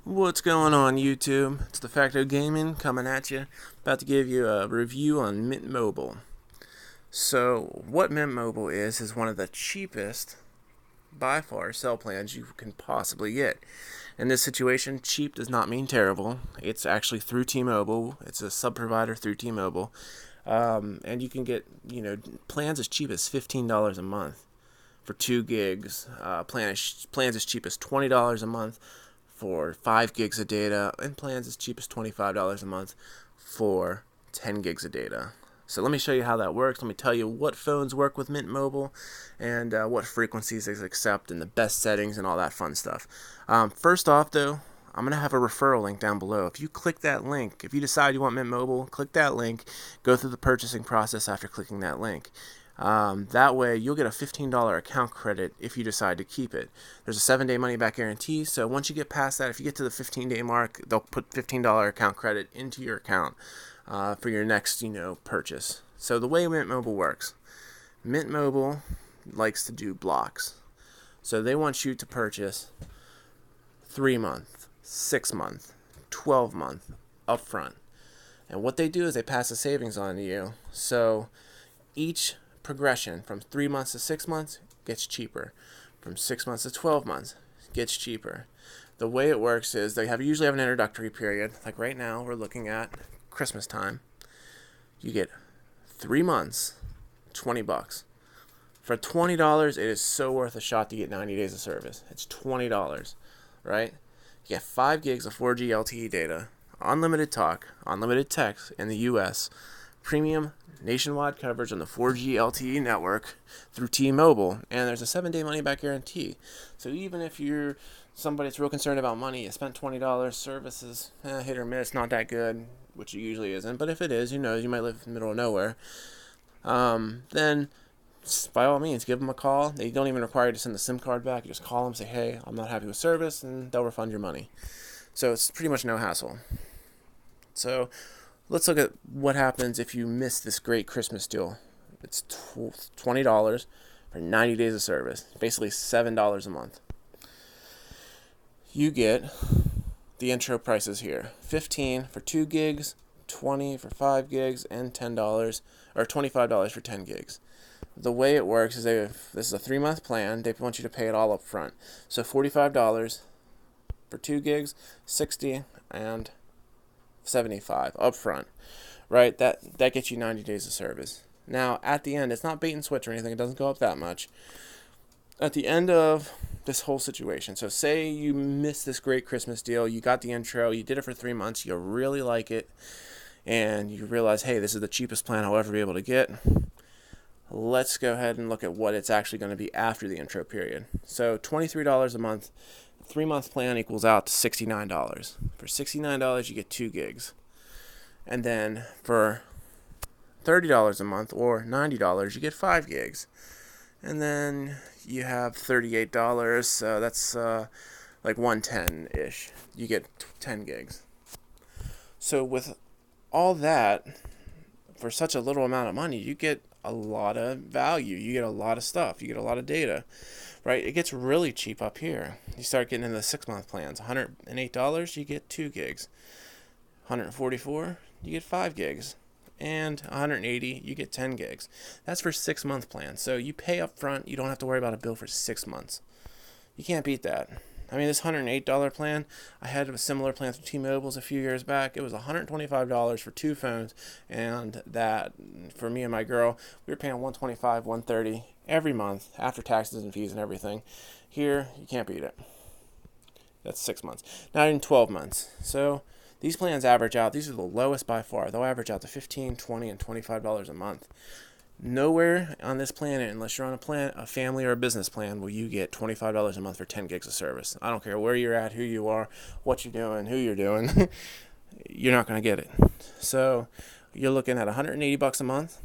What's going on, YouTube? It's the Facto Gaming coming at you. About to give you a review on Mint Mobile. So, what Mint Mobile is one of the cheapest, by far, cell plans you can possibly get. In this situation, cheap does not mean terrible. It's actually through T-Mobile. It's a sub-provider through T-Mobile. And you can get, plans as cheap as $15 a month for 2 gigs. Plans as cheap as $20 a month for 5 gigs of data, and plans as cheap as $25 a month for 10 gigs of data. So let me show you how that works. Let me tell you what phones work with Mint Mobile and what frequencies they accept and the best settings and all that fun stuff. First off, though, I'm going to have a referral link down below. If you click that link, if you decide you want Mint Mobile, click that link, go through the purchasing process after clicking that link. That way, you'll get a $15 account credit if you decide to keep it. There's a 7-day money-back guarantee, so once you get past that, if you get to the 15-day mark, they'll put $15 account credit into your account for your next, purchase. So the way Mint Mobile works, Mint Mobile likes to do blocks. So they want you to purchase 3-month, 6-month, 12-month upfront. And what they do is they pass the savings on to you. So each progression from 3 months to 6 months gets cheaper. From 6 months to 12 months gets cheaper. The way it works is they usually have an introductory period. Like right now, we're looking at Christmas time. You get 3 months, $20. For $20, it is so worth a shot to get 90 days of service. It's $20, right? You get 5 gigs of 4G LTE data, unlimited talk, unlimited text in the US, premium nationwide coverage on the 4G LTE network through T-Mobile, and there's a 7-day money-back guarantee. So even if you're somebody that's real concerned about money, you spent $20, services, hit or miss, not that good, which it usually isn't, but if it is, you might live in the middle of nowhere, then by all means, give them a call. They don't even require you to send the SIM card back. You just call them, say, hey, I'm not happy with service, and they'll refund your money. So it's pretty much no hassle. So let's look at what happens if you miss this great Christmas deal. It's $20 for 90 days of service, basically $7 a month. You get the intro prices here: $15 for 2 gigs, $20 for 5 gigs, and $10 or $25 for 10 gigs. The way it works is this is a 3-month plan. They want you to pay it all up front. So $45 for 2 gigs, $60 and $75 up front, right? That gets you 90 days of service. Now, at the end, it's not bait and switch or anything. It doesn't go up that much. At the end of this whole situation, so say you missed this great Christmas deal, you got the intro, you did it for 3 months, you really like it, and you realize, hey, this is the cheapest plan I'll ever be able to get. Let's go ahead and look at what it's actually going to be after the intro period. So $23 a month, 3-month plan equals out to $69. For $69, you get 2 gigs. And then for $30 a month or $90, you get 5 gigs. And then you have $38, so that's like $110-ish. You get 10 gigs. So with all that, for such a little amount of money, you get a lot of value. You get a lot of stuff. You get a lot of data, right? It gets really cheap up here. You start getting into the 6-month plans. $108, you get 2 gigs. $144, you get 5 gigs. And $180, you get 10 gigs. That's for 6-month plans. So you pay up front. You don't have to worry about a bill for 6 months. You can't beat that. I mean, this $108 plan, I had a similar plan through T-Mobile's a few years back. It was $125 for 2 phones, and that, for me and my girl, we were paying $125, $130 every month after taxes and fees and everything. Here, you can't beat it. That's 6 months. Not in 12 months. So these plans average out. These are the lowest by far. They'll average out to $15, $20, and $25 a month. Nowhere on this planet, unless you're on a family or a business plan, will you get $25 a month for 10 gigs of service. I don't care where you're at, who you are, what you're doing, who you're doing. You're not going to get it. So you're looking at $180 a month,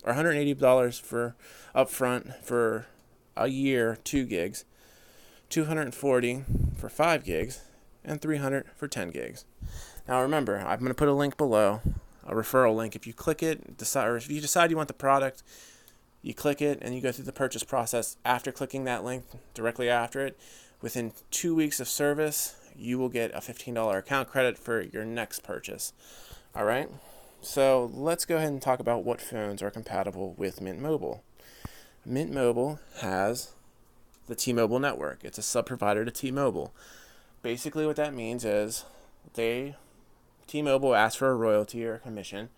or $180 for upfront for a year, 2 gigs, $240 for 5 gigs, and $300 for 10 gigs. Now remember, I'm going to put a link below, a referral link. If you click it, or if you decide you want the product, you click it and you go through the purchase process. After clicking that link, directly after it, within 2 weeks of service, you will get a $15 account credit for your next purchase. All right, so let's go ahead and talk about what phones are compatible with Mint Mobile. Mint Mobile has the T-Mobile network. It's a sub-provider to T-Mobile. Basically what that means is T-Mobile asks for a royalty or a commission,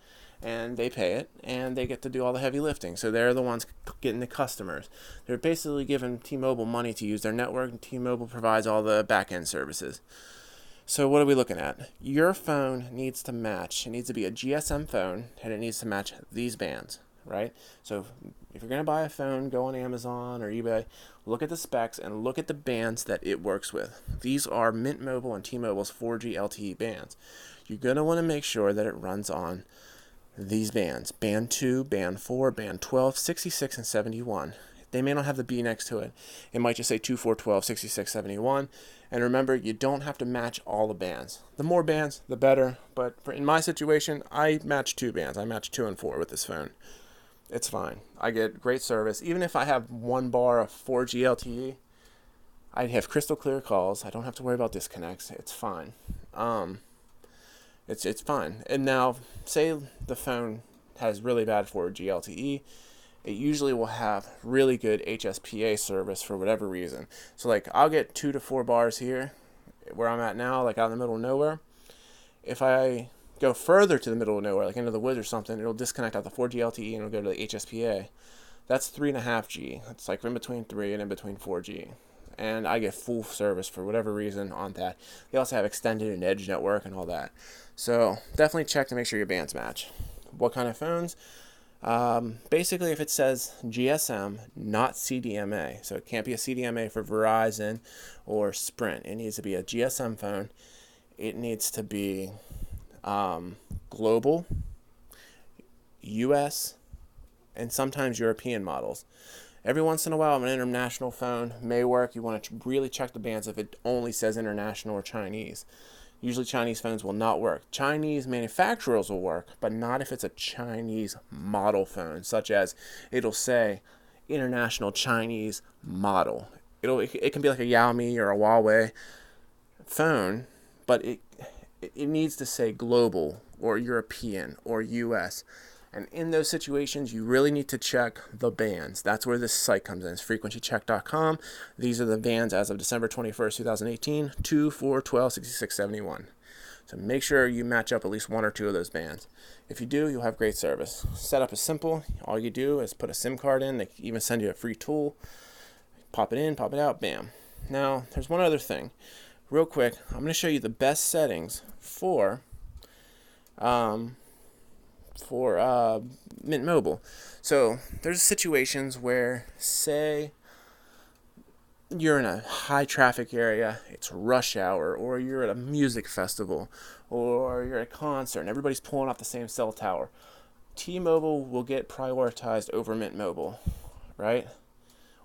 and they pay it, and they get to do all the heavy lifting. So they're the ones getting the customers. They're basically giving T-Mobile money to use their network, and T-Mobile provides all the back-end services. So what are we looking at? Your phone needs to match. It needs to be a GSM phone, and it needs to match these bands, right? So if you're going to buy a phone, go on Amazon or eBay, look at the specs and look at the bands that it works with. These are Mint Mobile and T-Mobile's 4G LTE bands. You're going to want to make sure that it runs on these bands: band 2, band 4, band 12, 66, and 71. They may not have the B next to it. It might just say 2, 4, 12, 66, 71. And remember, you don't have to match all the bands. The more bands, the better. But in my situation, I match 2 bands. I match 2 and 4 with this phone. It's fine. I get great service. Even if I have 1 bar of 4G LTE, I have crystal clear calls. I don't have to worry about disconnects. It's fine. It's fine. And now, say the phone has really bad 4G LTE, it usually will have really good HSPA service for whatever reason. So like, I'll get 2 to 4 bars here where I'm at now, like out in the middle of nowhere. If I go further to the middle of nowhere, like into the woods or something, it'll disconnect out the 4G LTE and it'll go to the HSPA. That's 3.5G. It's like in between 3 and in between 4G. And I get full service for whatever reason on that. They also have extended and edge network and all that. So definitely check to make sure your bands match. What kind of phones? Basically, if it says GSM, not CDMA, so it can't be a CDMA for Verizon or Sprint. It needs to be a GSM phone. It needs to be global, US, and sometimes European models. Every once in a while, an international phone may work. You want to really check the bands if it only says international or Chinese. Usually Chinese phones will not work. Chinese manufacturers will work, but not if it's a Chinese model phone, such as it'll say international Chinese model. It can be like a Xiaomi or a Huawei phone, but it needs to say global or European or US. And in those situations, you really need to check the bands. That's where this site comes in. It's frequencycheck.com. These are the bands as of December 21st, 2018, 2, 4, 12, 66, 71. So make sure you match up at least 1 or 2 of those bands. If you do, you'll have great service. Setup is simple. All you do is put a SIM card in. They even send you a free tool. Pop it in, pop it out, bam. Now, there's one other thing. Real quick, I'm going to show you the best settings for Mint Mobile. So there's situations where, say, you're in a high traffic area, it's rush hour, or you're at a music festival, or you're at a concert and everybody's pulling off the same cell tower. T-Mobile will get prioritized over Mint Mobile, right?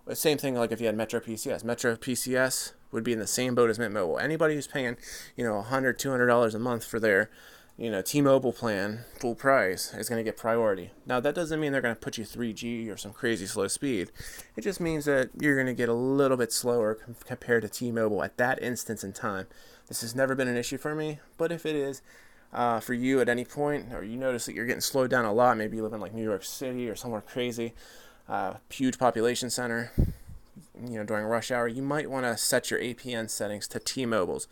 The same thing like if you had Metro PCS. Metro PCS would be in the same boat as Mint Mobile. Anybody who's paying, $100, $200 a month for their T-Mobile plan, full price, is going to get priority. Now, that doesn't mean they're going to put you 3G or some crazy slow speed. It just means that you're going to get a little bit slower compared to T-Mobile at that instance in time. This has never been an issue for me, but if it is for you at any point, or you notice that you're getting slowed down a lot, maybe you live in like New York City or somewhere crazy, huge population center, during rush hour, you might want to set your APN settings to T-Mobile's.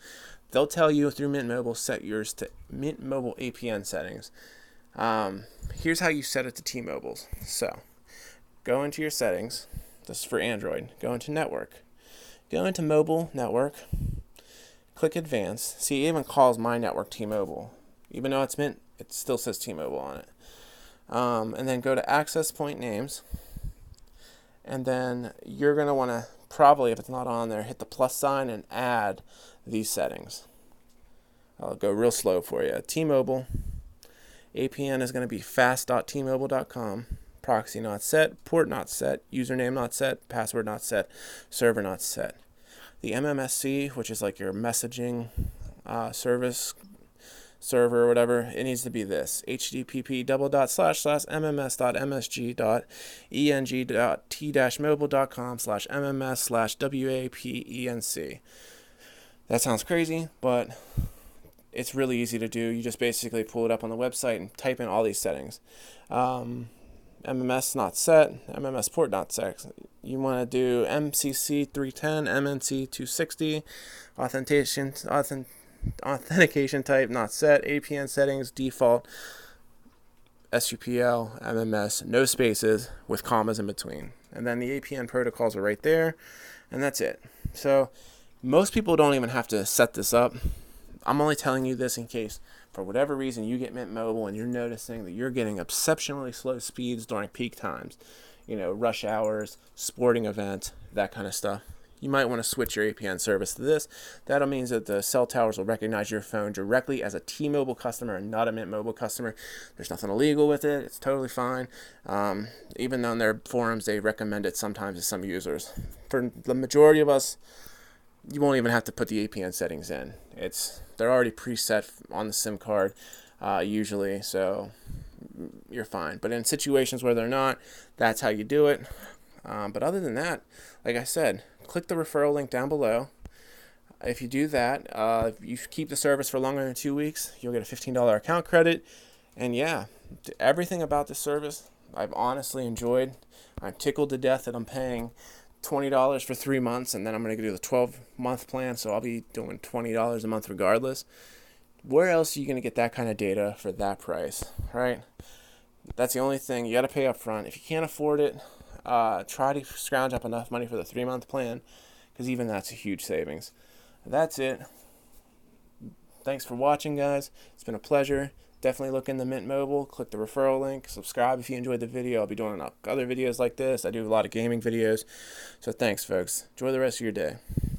They'll tell you through Mint Mobile, set yours to Mint Mobile APN settings. Here's how you set it to T-Mobile's. So, go into your settings. This is for Android. Go into Network. Go into Mobile Network. Click Advanced. See, it even calls my network T-Mobile. Even though it's Mint, it still says T-Mobile on it. And then go to Access Point Names. And then you're going to want to, probably if it's not on there, hit the plus sign and add these settings. I'll go real slow for you. T-Mobile. APN is going to be fast.tmobile.com. Proxy not set. Port not set. Username not set. Password not set. Server not set. The MMSC, which is like your messaging service server or whatever, it needs to be this: http://mms.msg.eng.t-mobile.com/mms/wapenc. That sounds crazy, but it's really easy to do. You just basically pull it up on the website and type in all these settings. MMS not set, MMS port not set. You want to do MCC 310, MNC 260, authentication type not set, APN settings default, SUPL, MMS, no spaces with commas in between. And then the APN protocols are right there, and that's it. So most people don't even have to set this up. I'm only telling you this in case, for whatever reason, you get Mint Mobile and you're noticing that you're getting exceptionally slow speeds during peak times, rush hours, sporting event, that kind of stuff. You might want to switch your APN service to this. That means that the cell towers will recognize your phone directly as a T-Mobile customer and not a Mint Mobile customer. There's nothing illegal with it. It's totally fine. Even though in their forums they recommend it sometimes to some users. For the majority of us, you won't even have to put the APN settings in. They're already preset on the SIM card usually, so you're fine. But in situations where they're not, that's how you do it. But other than that, like I said, click the referral link down below. If you do that, if you keep the service for longer than 2 weeks, you'll get a $15 account credit. And yeah, everything about this service I've honestly enjoyed. I'm tickled to death that I'm paying $20 for 3 months, and then I'm going to do the 12-month plan, so I'll be doing $20 a month regardless. Where else are you going to get that kind of data for that price, right? That's the only thing. You got to pay up front. If you can't afford it, try to scrounge up enough money for the 3-month plan, because even that's a huge savings. That's it. Thanks for watching, guys. It's been a pleasure. Definitely look into Mint Mobile. Click the referral link. Subscribe if you enjoyed the video. I'll be doing other videos like this. I do a lot of gaming videos. So thanks, folks. Enjoy the rest of your day.